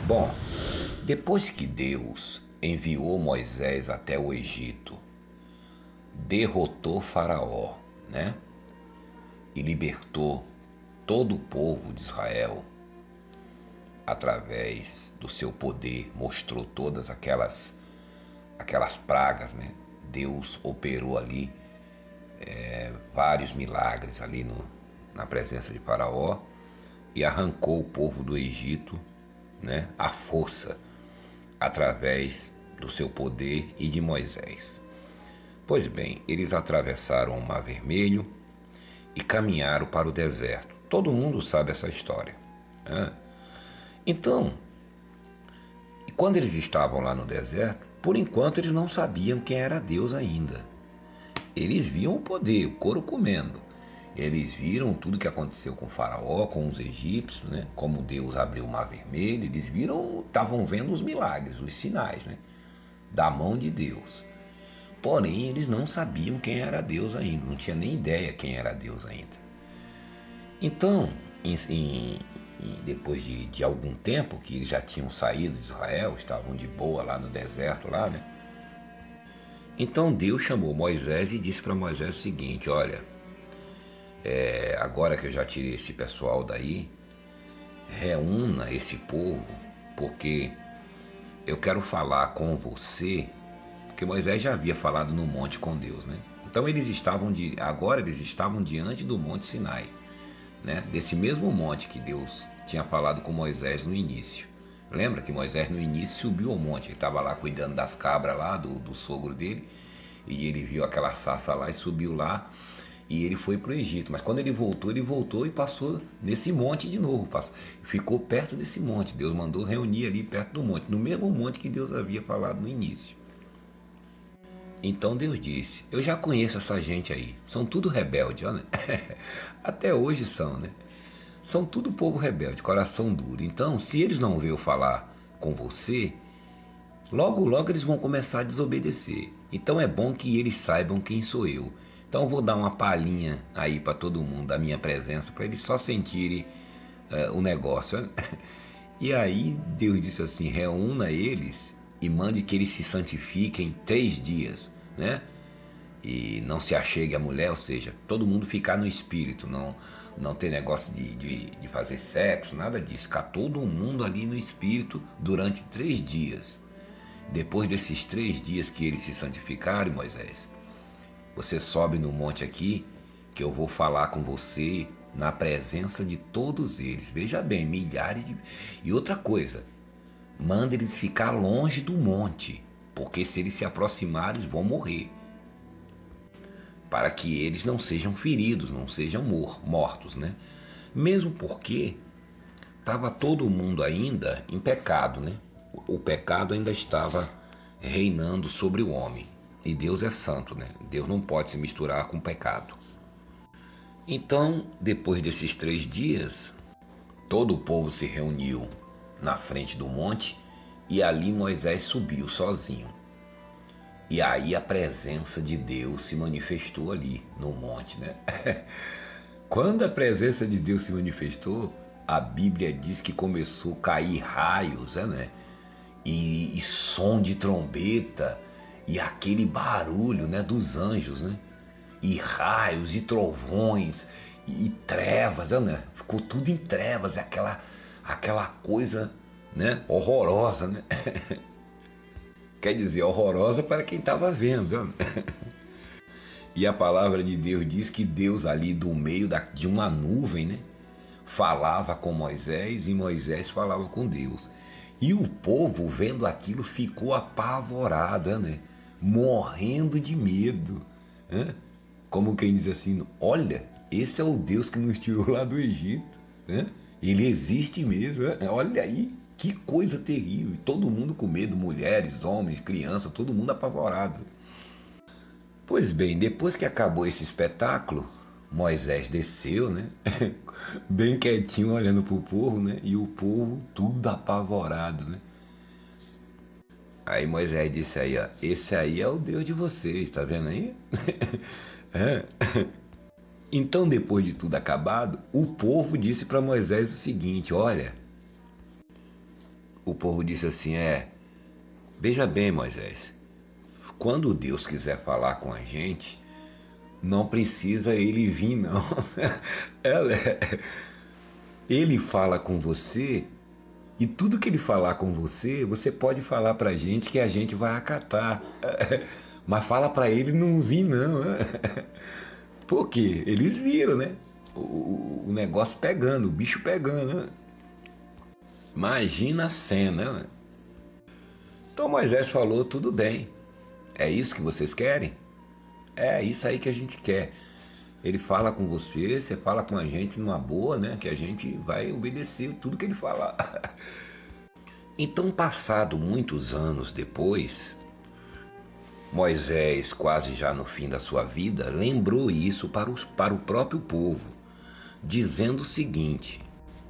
Bom, depois que Deus enviou Moisés até o Egito, derrotou Faraó, né? E libertou todo o povo de Israel através do seu poder, mostrou todas aquelas pragas, né? Deus operou ali vários milagres ali na presença de Faraó e arrancou o povo do Egito, né? À força, através do seu poder e de Moisés. Pois bem, eles atravessaram o Mar Vermelho e caminharam para o deserto. Todo mundo sabe essa história, né? Então, quando eles estavam lá no deserto, por enquanto eles não sabiam quem era Deus ainda. Eles viam o poder, o couro comendo. Eles viram tudo que aconteceu com o Faraó, com os egípcios, né? Como Deus abriu o Mar Vermelho. Eles viram, estavam vendo os milagres, os sinais, né? Da mão de Deus. Porém, eles não sabiam quem era Deus ainda, não tinha nem ideia quem era Deus ainda. Então, depois de algum tempo que eles já tinham saído de Israel, estavam de boa lá no deserto, lá, né? Então Deus chamou Moisés e disse para Moisés o seguinte: olha, agora que eu já tirei esse pessoal daí, reúna esse povo, porque eu quero falar com você, porque Moisés já havia falado no monte com Deus, né? Então agora eles estavam diante do Monte Sinai, né? Desse mesmo monte que Deus tinha falado com Moisés no início. Lembra que Moisés no início subiu ao monte, ele estava lá cuidando das cabras lá do sogro dele, e ele viu aquela sarça lá e subiu lá, e ele foi para o Egito. Mas quando ele voltou e passou nesse monte de novo, ficou perto desse monte. Deus mandou reunir ali perto do monte, no mesmo monte que Deus havia falado no início. Então Deus disse: eu já conheço essa gente aí, são tudo rebelde, olha. Até hoje são, né? São tudo povo rebelde, coração duro. Então, se eles não veio falar com você, logo logo eles vão começar a desobedecer. Então é bom que eles saibam quem sou eu. Então eu vou dar uma palhinha aí para todo mundo da minha presença, para eles só sentirem o negócio, né? E aí Deus disse assim: reúna eles e mande que eles se santifiquem 3 dias, né? E não se achegue à mulher, ou seja, todo mundo ficar no espírito, não ter negócio de fazer sexo, nada disso, ficar todo mundo ali no espírito durante 3 dias. Depois desses 3 dias que eles se santificarem, Moisés, você sobe no monte aqui, que eu vou falar com você na presença de todos eles. Veja bem, milhares de... E outra coisa, manda eles ficar longe do monte, porque se eles se aproximarem, eles vão morrer, para que eles não sejam feridos, não sejam mortos, né? Mesmo porque estava todo mundo ainda em pecado, né? O pecado ainda estava reinando sobre o homem. E Deus é santo, né? Deus não pode se misturar com o pecado. Então, depois desses 3 dias, todo o povo se reuniu na frente do monte e ali Moisés subiu sozinho. E aí a presença de Deus se manifestou ali no monte, né? Quando a presença de Deus se manifestou, a Bíblia diz que começou a cair raios, né? E som de trombeta e aquele barulho, né, dos anjos, né? E raios e trovões e trevas, né? Ficou tudo em trevas, aquela coisa, né, horrorosa, né? Quer dizer, horrorosa para quem estava vendo, né? E a palavra de Deus diz que Deus ali do meio de uma nuvem, né, falava com Moisés e Moisés falava com Deus. E o povo vendo aquilo ficou apavorado, né? Morrendo de medo, né? Como quem diz assim: olha, esse é o Deus que nos tirou lá do Egito, né? Ele existe mesmo, né? Olha aí, que coisa terrível. Todo mundo com medo, mulheres, homens, crianças, todo mundo apavorado. Pois bem, depois que acabou esse espetáculo, Moisés desceu, né? Bem quietinho olhando para o povo, né? E o povo tudo apavorado, né? Aí Moisés disse aí, ó: esse aí é o Deus de vocês, tá vendo aí? É. Então, depois de tudo acabado, o povo disse para Moisés o seguinte: olha, o povo disse assim, veja bem, Moisés, quando Deus quiser falar com a gente, não precisa ele vir, não. Ele fala com você, e tudo que ele falar com você, você pode falar pra gente que a gente vai acatar. Mas fala pra ele não vir, não. Porque eles viram, né? O negócio pegando, o bicho pegando, né? Imagina a cena, né? Então Moisés falou, tudo bem. É isso que vocês querem? É isso aí que a gente quer. Ele fala com você, você fala com a gente numa boa, né? Que a gente vai obedecer tudo que ele falar. Então, passado muitos anos depois, Moisés, quase já no fim da sua vida, lembrou isso para o próprio povo, dizendo o seguinte,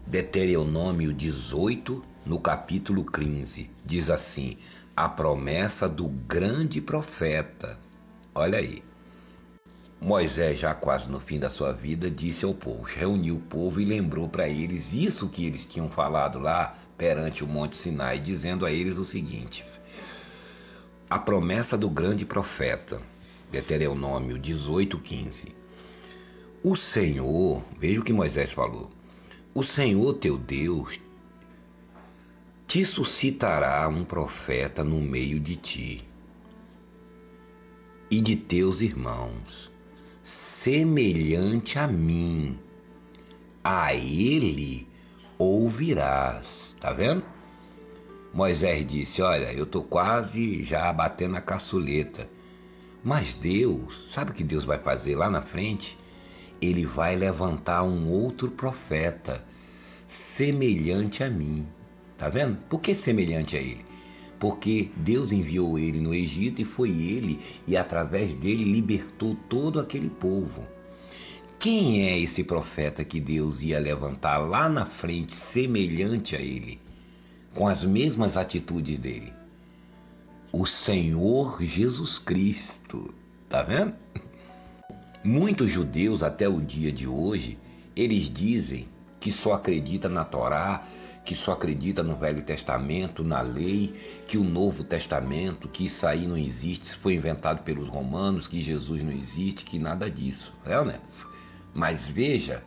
Deuteronômio 18, no capítulo 15, diz assim, a promessa do grande profeta. Olha aí. Moisés, já quase no fim da sua vida, disse ao povo, reuniu o povo e lembrou para eles isso que eles tinham falado lá perante o Monte Sinai, dizendo a eles o seguinte, a promessa do grande profeta, Deuteronômio 18:15. O Senhor, veja o que Moisés falou, o Senhor teu Deus te suscitará um profeta no meio de ti e de teus irmãos, semelhante a mim, a ele ouvirás. Tá vendo? Moisés disse, olha, eu tô quase já batendo a caçuleta, mas Deus, sabe o que Deus vai fazer lá na frente? Ele vai levantar um outro profeta, semelhante a mim. Tá vendo? Por que semelhante a ele? Porque Deus enviou ele no Egito e foi ele, e através dele libertou todo aquele povo. Quem é esse profeta que Deus ia levantar lá na frente, semelhante a ele, com as mesmas atitudes dele? O Senhor Jesus Cristo. Tá vendo? Muitos judeus até o dia de hoje, eles dizem que só acredita na Torá, que só acredita no Velho Testamento, na lei, que o Novo Testamento, que isso aí não existe, isso foi inventado pelos romanos, que Jesus não existe, que nada disso. É, né? Mas veja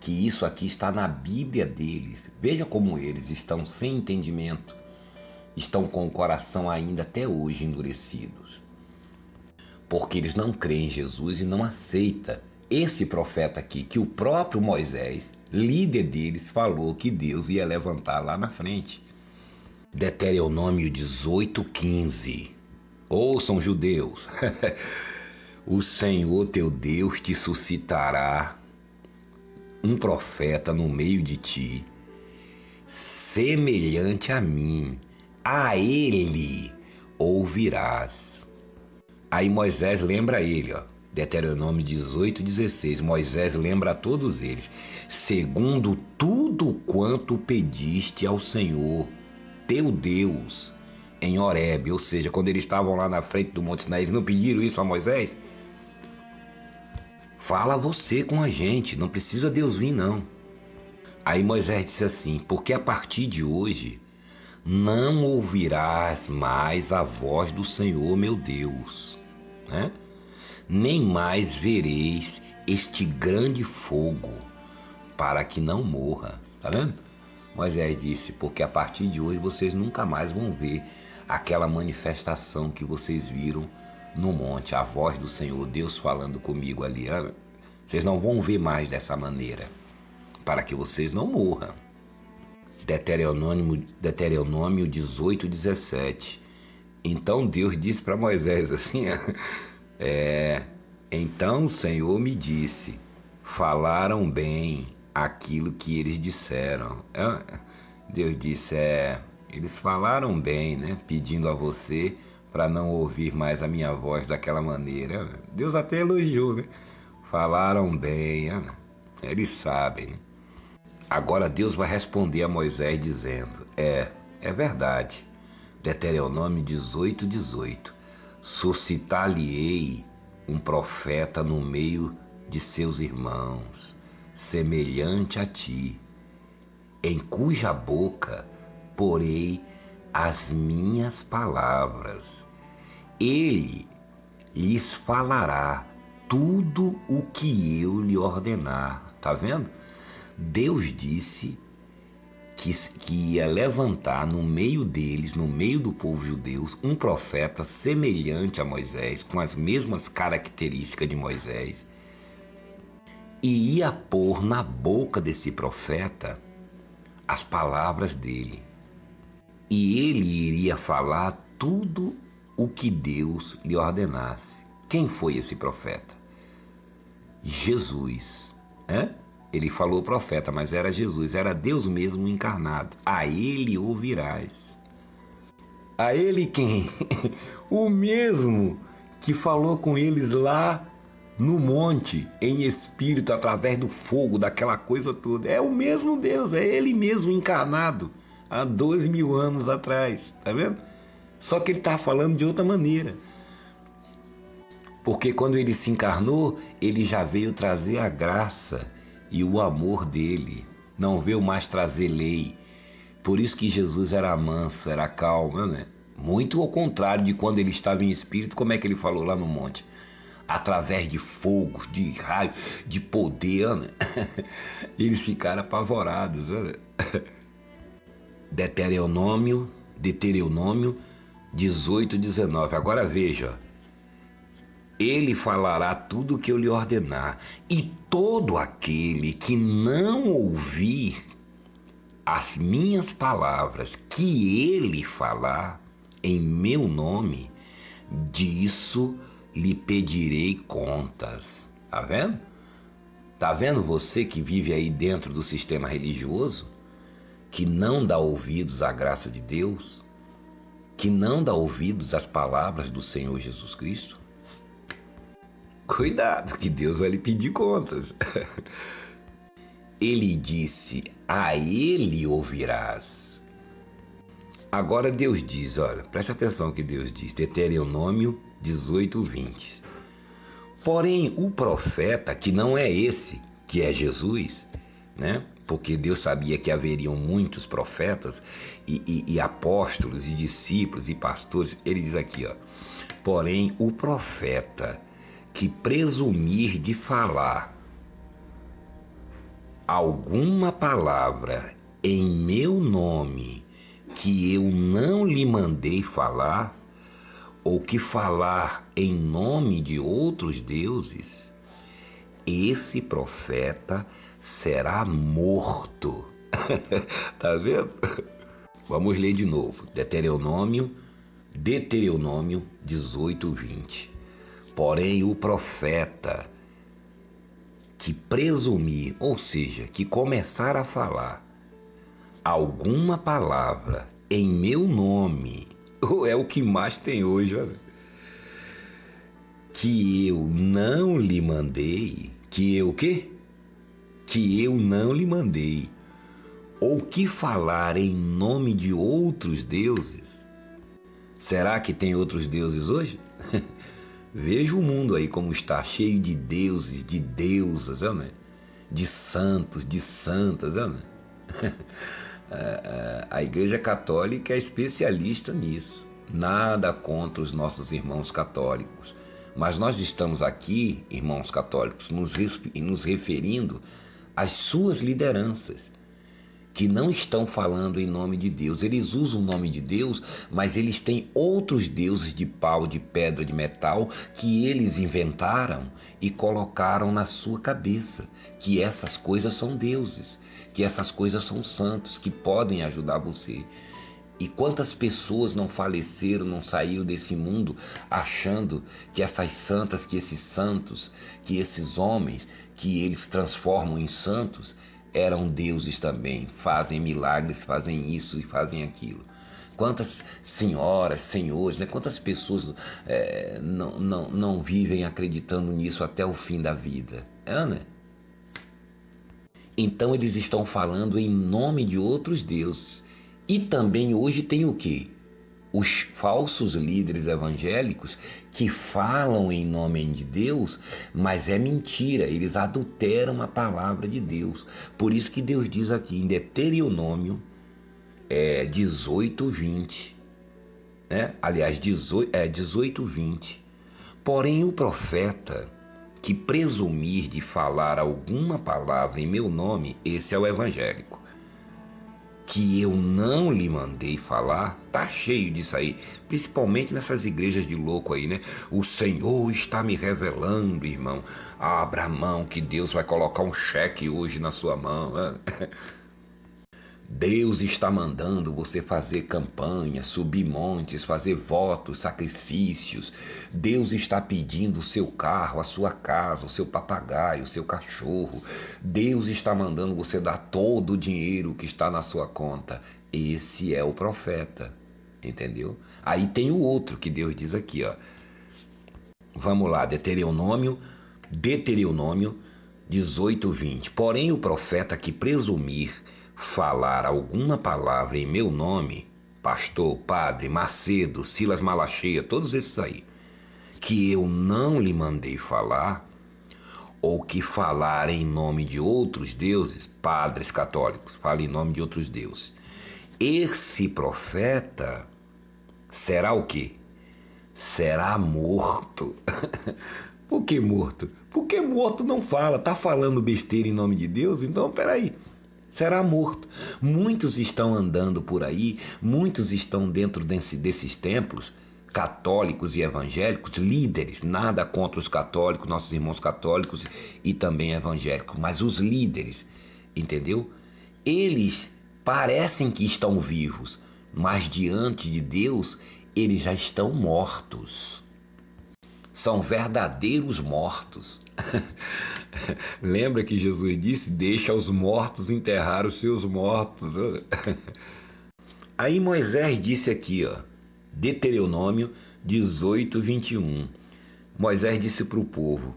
que isso aqui está na Bíblia deles. Veja como eles estão sem entendimento, estão com o coração ainda até hoje endurecidos. Porque eles não creem em Jesus e não aceitam esse profeta aqui, que o próprio Moisés, líder deles, falou que Deus ia levantar lá na frente. Deuteronômio 18:15. Ouçam, judeus. O Senhor teu Deus te suscitará um profeta no meio de ti, semelhante a mim. A ele ouvirás. Aí Moisés lembra ele, ó. Deuteronômio 18:16. Moisés lembra a todos eles, segundo tudo quanto pediste ao Senhor, teu Deus, em Horebe. Ou seja, quando eles estavam lá na frente do Monte Sinai, eles não pediram isso a Moisés? Fala você com a gente, não precisa Deus vir, não. Aí Moisés disse assim, porque a partir de hoje não ouvirás mais a voz do Senhor meu Deus, né? Nem mais vereis este grande fogo, para que não morra. Tá vendo? Moisés disse, porque a partir de hoje vocês nunca mais vão ver aquela manifestação que vocês viram no monte, a voz do Senhor, Deus falando comigo ali. Vocês não vão ver mais dessa maneira, para que vocês não morram. Deuteronômio 18:17. Então Deus disse para Moisés assim, então o Senhor me disse, falaram bem aquilo que eles disseram. Deus disse, eles falaram bem, né? Pedindo a você para não ouvir mais a minha voz daquela maneira. Deus até elogiou, né? Falaram bem, eles sabem. Agora Deus vai responder a Moisés dizendo, é verdade. Deuteronômio 18:18. Suscitar-lhe-ei um profeta no meio de seus irmãos, semelhante a ti, em cuja boca porei as minhas palavras. Ele lhes falará tudo o que eu lhe ordenar. Tá vendo? Deus disse que ia levantar no meio deles, no meio do povo judeu, um profeta semelhante a Moisés, com as mesmas características de Moisés, e ia pôr na boca desse profeta as palavras dele. E ele iria falar tudo o que Deus lhe ordenasse. Quem foi esse profeta? Jesus, né? Ele falou profeta, mas era Jesus, era Deus mesmo encarnado. A ele ouvirás. A ele quem? O mesmo que falou com eles lá no monte, em espírito, através do fogo, daquela coisa toda. É o mesmo Deus, é ele mesmo encarnado, há 2.000 anos atrás, tá vendo? Só que ele está falando de outra maneira. Porque quando ele se encarnou, ele já veio trazer a graça e o amor dele. Não veio mais trazer lei. Por isso que Jesus era manso, era calmo, né? Muito ao contrário de quando ele estava em espírito, como é que ele falou lá no monte? Através de fogos, de raio, de poder, né? Eles ficaram apavorados, né? Deuteronômio 18:19. Agora veja, ele falará tudo o que eu lhe ordenar, e todo aquele que não ouvir as minhas palavras que ele falar em meu nome, disso lhe pedirei contas. Tá vendo? Tá vendo você que vive aí dentro do sistema religioso, que não dá ouvidos à graça de Deus, que não dá ouvidos às palavras do Senhor Jesus Cristo? Cuidado, que Deus vai lhe pedir contas. Ele disse, a ele ouvirás. Agora Deus diz, olha, presta atenção que Deus diz, Deuteronômio 18:20. Porém, o profeta, que não é esse, que é Jesus, né? Porque Deus sabia que haveriam muitos profetas e apóstolos e discípulos e pastores. Ele diz aqui, ó, porém, o profeta que presumir de falar alguma palavra em meu nome que eu não lhe mandei falar, ou que falar em nome de outros deuses, esse profeta será morto. Tá vendo? Vamos ler de novo. Deuteronômio 18:20. Porém, o profeta que presumir, ou seja, que começar a falar alguma palavra em meu nome, é o que mais tem hoje, olha, que eu não lhe mandei, que eu o quê? Que eu não lhe mandei, ou que falar em nome de outros deuses. Será que tem outros deuses hoje? Veja o mundo aí como está, cheio de deuses, de deusas, né? De santos, de santas. Né? A Igreja Católica é especialista nisso. Nada contra os nossos irmãos católicos. Mas nós estamos aqui, irmãos católicos, nos referindo às suas lideranças, que não estão falando em nome de Deus. Eles usam o nome de Deus, mas eles têm outros deuses de pau, de pedra, de metal, que eles inventaram e colocaram na sua cabeça, que essas coisas são deuses, que essas coisas são santos, que podem ajudar você. E quantas pessoas não faleceram, não saíram desse mundo achando que essas santas, que esses santos, que esses homens, que eles transformam em santos, eram deuses também, fazem milagres, fazem isso e fazem aquilo. Quantas senhoras, senhores, né? Quantas pessoas não vivem acreditando nisso até o fim da vida, né? Então eles estão falando em nome de outros deuses. E também hoje tem o quê? Os falsos líderes evangélicos que falam em nome de Deus, mas é mentira, eles adulteram a palavra de Deus. Por isso que Deus diz aqui em Deuteronômio 18, 20. Né? Aliás, 18, 20. Porém, o profeta que presumir de falar alguma palavra em meu nome, esse é o evangélico, que eu não lhe mandei falar, tá cheio disso aí, principalmente nessas igrejas de louco aí, né? O Senhor está me revelando, irmão. Abra a mão que Deus vai colocar um cheque hoje na sua mão. Deus está mandando você fazer campanha, subir montes, fazer votos, sacrifícios. Deus está pedindo o seu carro, a sua casa, o seu papagaio, o seu cachorro. Deus está mandando você dar todo o dinheiro que está na sua conta. Esse é o profeta, entendeu? Aí tem o outro que Deus diz aqui, ó. Vamos lá, Deuteronômio 18, 20. Porém, o profeta que presumir falar alguma palavra em meu nome, pastor, padre, Macedo, Silas Malacheia, todos esses aí, que eu não lhe mandei falar, ou que falar em nome de outros deuses, padres católicos, fala em nome de outros deuses, esse profeta será o quê? Será morto. Por que morto? Porque morto não fala, tá falando besteira em nome de Deus? Então, peraí. Será morto. Muitos estão andando por aí, muitos estão dentro desses templos, católicos e evangélicos, líderes, nada contra os católicos, nossos irmãos católicos e também evangélicos, mas os líderes, entendeu? Eles parecem que estão vivos, mas diante de Deus, eles já estão mortos. São verdadeiros mortos. Lembra que Jesus disse: deixa os mortos enterrar os seus mortos. Aí Moisés disse aqui, ó, Deuteronômio 18, 21. Moisés disse para o povo: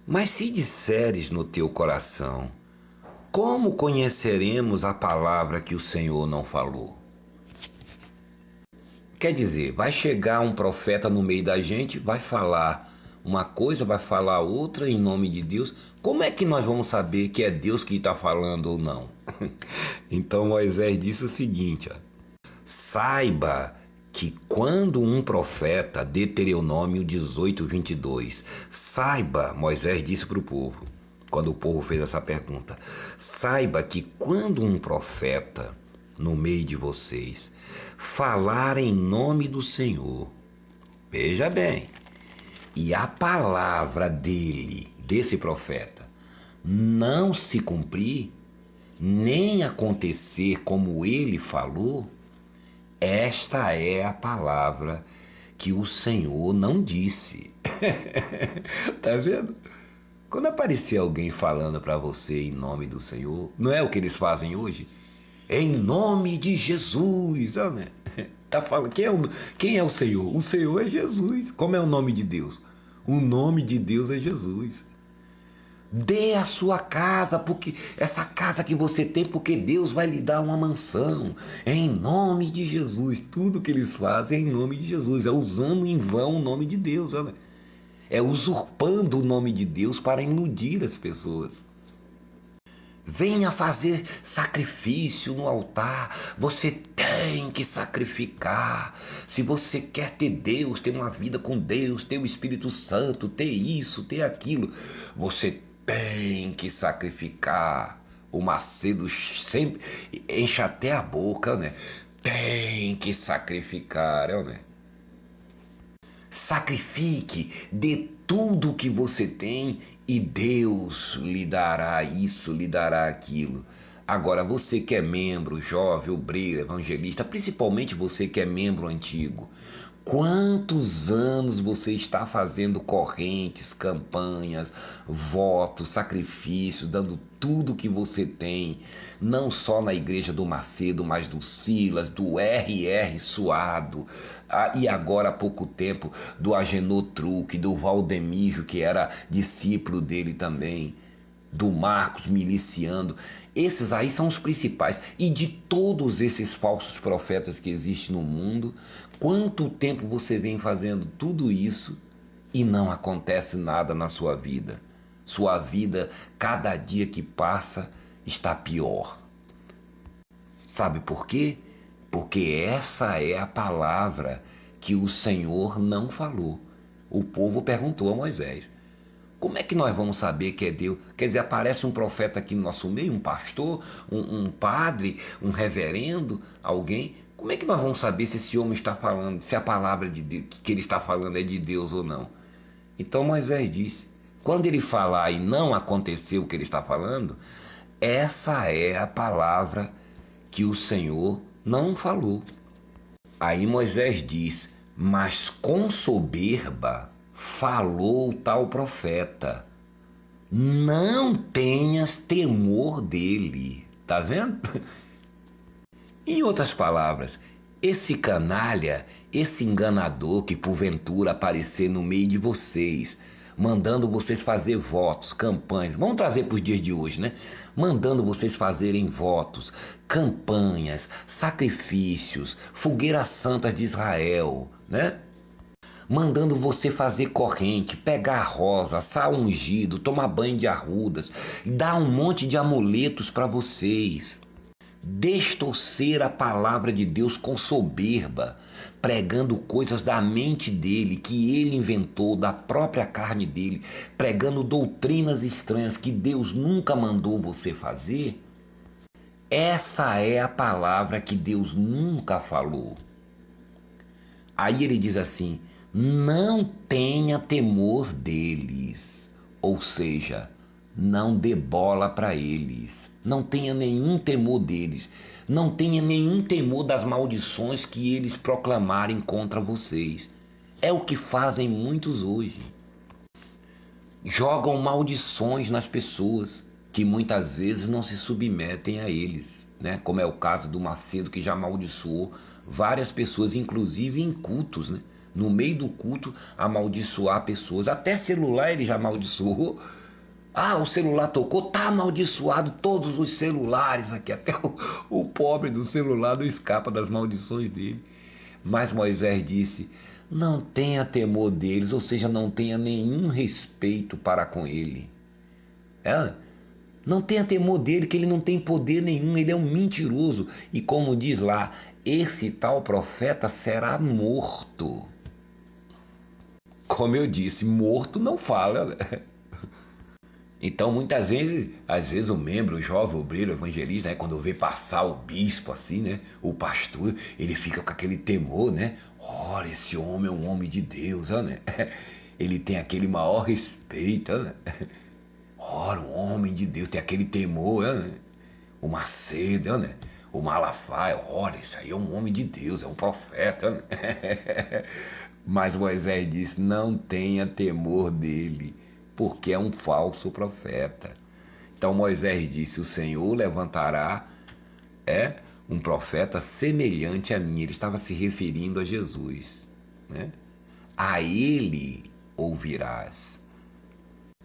mas se disseres no teu coração, como conheceremos a palavra que o Senhor não falou? Quer dizer, vai chegar um profeta no meio da gente, vai falar uma coisa, vai falar outra em nome de Deus. Como é que nós vamos saber que é Deus que está falando ou não? Então Moisés disse o seguinte, ó, saiba que quando um profeta, Deuteronômio 18, 22, saiba, Moisés disse para o povo, quando o povo fez essa pergunta, saiba que quando um profeta no meio de vocês falar em nome do Senhor, veja bem, e a palavra desse profeta, não se cumprir, nem acontecer como ele falou, esta é a palavra que o Senhor não disse. Tá vendo? Quando aparecer alguém falando para você em nome do Senhor, não é o que eles fazem hoje? Em nome de Jesus. Tá falando, quem é o Senhor? O Senhor é Jesus. Como é o nome de Deus? O nome de Deus é Jesus. Dê a sua casa, porque essa casa que você tem, porque Deus vai lhe dar uma mansão. Em nome de Jesus. Tudo que eles fazem é em nome de Jesus. É usando em vão o nome de Deus. É usurpando o nome de Deus para iludir as pessoas. Venha fazer sacrifício no altar. Você tem que sacrificar. Se você quer ter Deus, ter uma vida com Deus, ter o Espírito Santo, ter isso, ter aquilo, você tem que sacrificar. O Macedo sempre enche até a boca, né? Tem que sacrificar, né? Sacrifique, dê tudo o que você tem e Deus lhe dará isso, lhe dará aquilo. Agora, você que é membro, jovem, obreiro, evangelista, principalmente você que é membro antigo, quantos anos você está fazendo correntes, campanhas, votos, sacrifícios, dando tudo que você tem, não só na igreja do Macedo, mas do Silas, do R.R. Suado, e agora há pouco tempo do Agenor Truque, do Valdemijo, que era discípulo dele também, do Marcos miliciando. Esses aí são os principais. E de todos esses falsos profetas que existem no mundo, quanto tempo você vem fazendo tudo isso e não acontece nada na sua vida? Sua vida, cada dia que passa, está pior. Sabe por quê? porque essa é a palavra que o Senhor não falou. O povo perguntou a Moisés: como é que nós vamos saber que é Deus? Quer dizer, aparece um profeta aqui no nosso meio, um pastor, um padre, um reverendo, alguém. Como é que nós vamos saber se esse homem está falando, se a palavra de Deus, que ele está falando é de Deus ou não? Então Moisés disse: quando ele falar e não acontecer o que ele está falando, essa é a palavra que o Senhor não falou. Aí Moisés diz: mas com soberba falou o tal profeta, não tenhas temor dele. Tá vendo? Em outras palavras, esse canalha, esse enganador que porventura aparecer no meio de vocês, mandando vocês fazer votos, campanhas, vamos trazer para os dias de hoje, né? Mandando vocês fazerem votos, campanhas, sacrifícios, fogueiras santas de Israel, né? Mandando você fazer corrente, pegar rosa, sal ungido, tomar banho de arrudas, dar um monte de amuletos para vocês. Distorcer a palavra de Deus com soberba, pregando coisas da mente dele, que ele inventou, da própria carne dele, pregando doutrinas estranhas que Deus nunca mandou você fazer. Essa é a palavra que Deus nunca falou. Aí ele diz assim: não tenha temor deles, ou seja, não dê bola para eles, não tenha nenhum temor deles, não tenha nenhum temor das maldições que eles proclamarem contra vocês. É o que fazem muitos hoje. Jogam maldições nas pessoas que muitas vezes não se submetem a eles, né? Como é o caso do Macedo, que já amaldiçoou várias pessoas, inclusive em cultos, né? No meio do culto, amaldiçoar pessoas. Até celular ele já amaldiçoou. Ah, o celular tocou, tá amaldiçoado todos os celulares aqui. Até o pobre do celular não escapa das maldições dele. Mas Moisés disse: não tenha temor deles, ou seja, não tenha nenhum respeito para com ele. Não tenha temor dele, que ele não tem poder nenhum, ele é um mentiroso. E como diz lá, esse tal profeta será morto. Como eu disse, morto não fala. Então, muitas vezes, às vezes o membro, o jovem, o obreiro, o evangelista, né, quando vê passar o bispo assim, né, o pastor, ele fica com aquele temor, né? Ora, esse homem é um homem de Deus, né? Ele tem aquele maior respeito, né? Ora, um homem de Deus tem aquele temor, né? O Macedo, né? O Malafaia, ora, isso aí é um homem de Deus, é um profeta, né? Mas Moisés disse: não tenha temor dele, porque é um falso profeta. Então Moisés disse: o Senhor levantará um profeta semelhante a mim. Ele estava se referindo a Jesus, né? A ele ouvirás.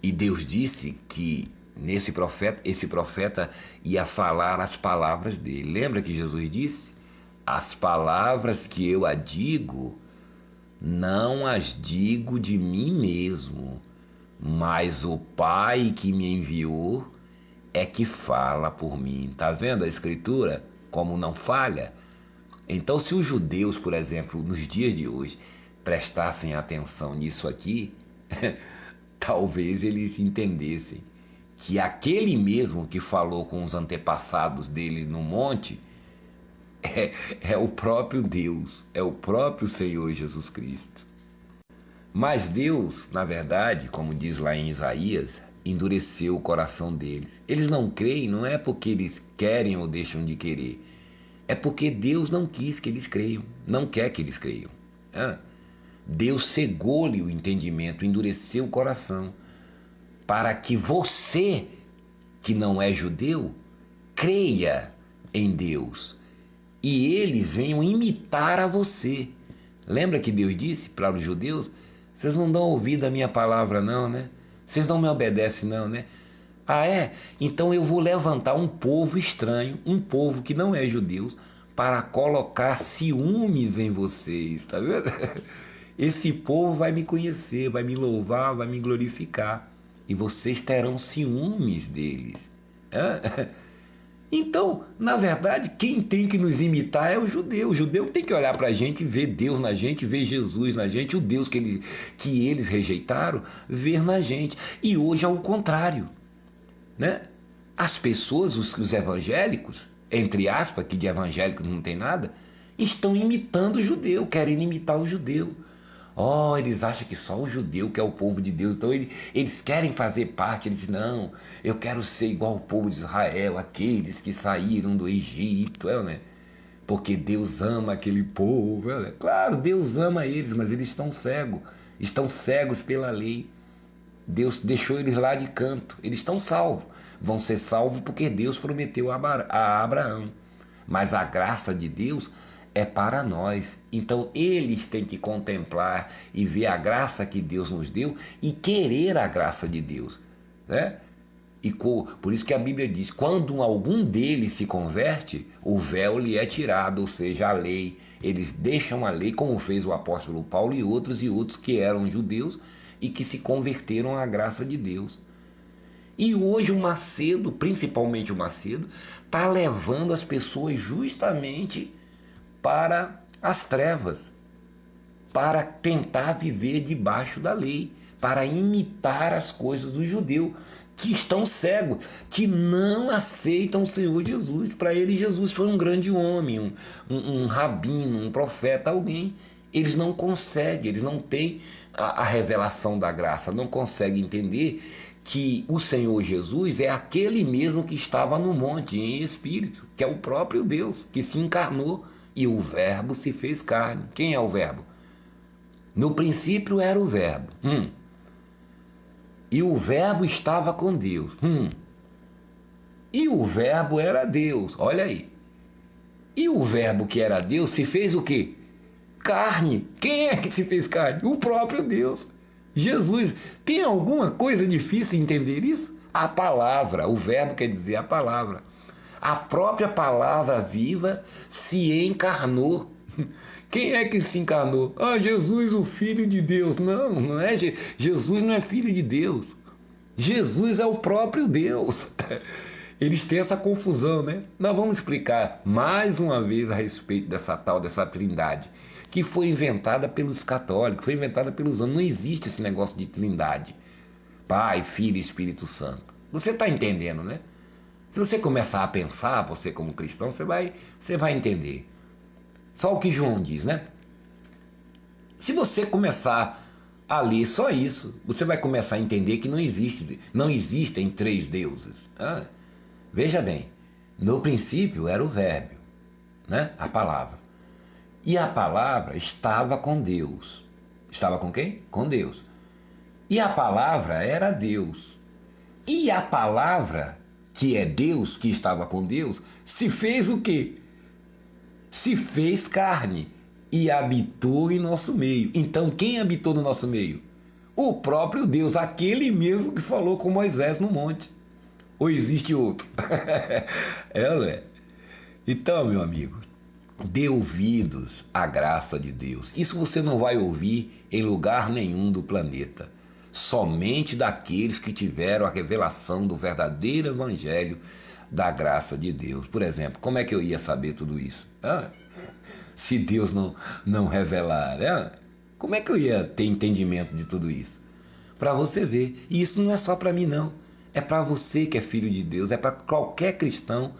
E Deus disse que esse profeta ia falar as palavras dele. Lembra que Jesus disse: as palavras que eu digo, não as digo de mim mesmo, mas o Pai que me enviou é que fala por mim. Tá vendo a Escritura como não falha? Então, se os judeus, por exemplo, nos dias de hoje, prestassem atenção nisso aqui, talvez eles entendessem que aquele mesmo que falou com os antepassados deles no monte é o próprio Deus, é o próprio Senhor Jesus Cristo. Mas Deus, na verdade, como diz lá em Isaías, endureceu o coração deles. Eles não creem, não é porque eles querem ou deixam de querer, é porque Deus não quis que eles creiam, não quer que eles creiam. Deus cegou-lhe o entendimento, endureceu o coração, para que você, que não é judeu, creia em Deus e eles venham imitar a você. Lembra que Deus disse para os judeus: vocês não dão ouvido à minha palavra não, né? Vocês não me obedecem não, né? Ah, é? Então eu vou levantar um povo estranho, um povo que não é judeus, para colocar ciúmes em vocês, tá vendo? Esse povo vai me conhecer, vai me louvar, vai me glorificar. E vocês terão ciúmes deles. Então, na verdade, quem tem que nos imitar é o judeu. O judeu tem que olhar para a gente, ver Deus na gente, ver Jesus na gente, o Deus que eles rejeitaram, ver na gente. E hoje é o contrário, né? As pessoas, os evangélicos, entre aspas, que de evangélico não tem nada, estão imitando o judeu, querem imitar o judeu. Oh, eles acham que só o judeu que é o povo de Deus. Então eles querem fazer parte. Eles dizem, não, eu quero ser igual ao povo de Israel, aqueles que saíram do Egito, né? Porque Deus ama aquele povo. Claro, Deus ama eles, mas eles estão cegos pela lei. Deus deixou eles lá de canto. Eles estão salvos. Vão ser salvos porque Deus prometeu a Abraão. Mas a graça de Deus é para nós. Então eles têm que contemplar e ver a graça que Deus nos deu e querer a graça de Deus, né? E por isso que a Bíblia diz, quando algum deles se converte, o véu lhe é tirado, ou seja, a lei. Eles deixam a lei, como fez o apóstolo Paulo e outros que eram judeus e que se converteram à graça de Deus. E hoje o Macedo, principalmente o Macedo, está levando as pessoas justamente para as trevas, para tentar viver debaixo da lei, para imitar as coisas do judeu, que estão cegos, que não aceitam o Senhor Jesus. Para eles, Jesus foi um grande homem, um rabino, um profeta, alguém. Eles não conseguem, eles não têm a revelação da graça, não conseguem entender que o Senhor Jesus é aquele mesmo que estava no monte em espírito, que é o próprio Deus, que se encarnou. E o verbo se fez carne. Quem é o verbo? No princípio era o verbo. E o verbo estava com Deus. E o verbo era Deus. Olha aí. E o verbo que era Deus se fez o quê? Carne. Quem é que se fez carne? O próprio Deus. Jesus. Tem alguma coisa difícil em entender isso? A palavra. O verbo quer dizer a palavra. A própria palavra viva se encarnou. Quem é que se encarnou? Jesus, o Filho de Deus. Não, não é. Jesus não é Filho de Deus. Jesus é o próprio Deus. Eles têm essa confusão, né? Nós vamos explicar mais uma vez a respeito dessa trindade, que foi inventada pelos católicos, foi inventada pelos homens. Não existe esse negócio de trindade. Pai, Filho e Espírito Santo. Você está entendendo, né? Se você começar a pensar, você como cristão, você vai entender. Só o que João diz, né? Se você começar a ler só isso, você vai começar a entender que não existem três deuses. Veja bem, no princípio era o verbo, né? A palavra. E a palavra estava com Deus. Estava com quem? Com Deus. E a palavra era Deus. E a palavra, que é Deus, que estava com Deus, se fez o quê? Se fez carne e habitou em nosso meio. Então, quem habitou no nosso meio? O próprio Deus, aquele mesmo que falou com Moisés no monte. Ou existe outro? Não é? Então, meu amigo, dê ouvidos à graça de Deus. Isso você não vai ouvir em lugar nenhum do planeta. Somente daqueles que tiveram a revelação do verdadeiro evangelho da graça de Deus. Por exemplo, como é que eu ia saber tudo isso? Se Deus não revelar, como é que eu ia ter entendimento de tudo isso? Para você ver. E isso não é só para mim, não. É para você que é filho de Deus, é para qualquer cristão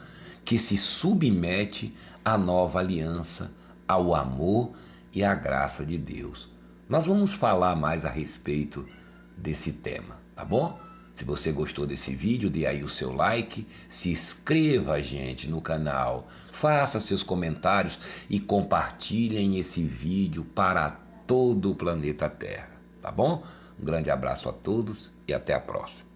que se submete à nova aliança, ao amor e à graça de Deus. Nós vamos falar mais a respeito desse tema, tá bom? Se você gostou desse vídeo, dê aí o seu like, se inscreva, gente, no canal, faça seus comentários e compartilhem esse vídeo para todo o planeta Terra, tá bom? Um grande abraço a todos e até a próxima.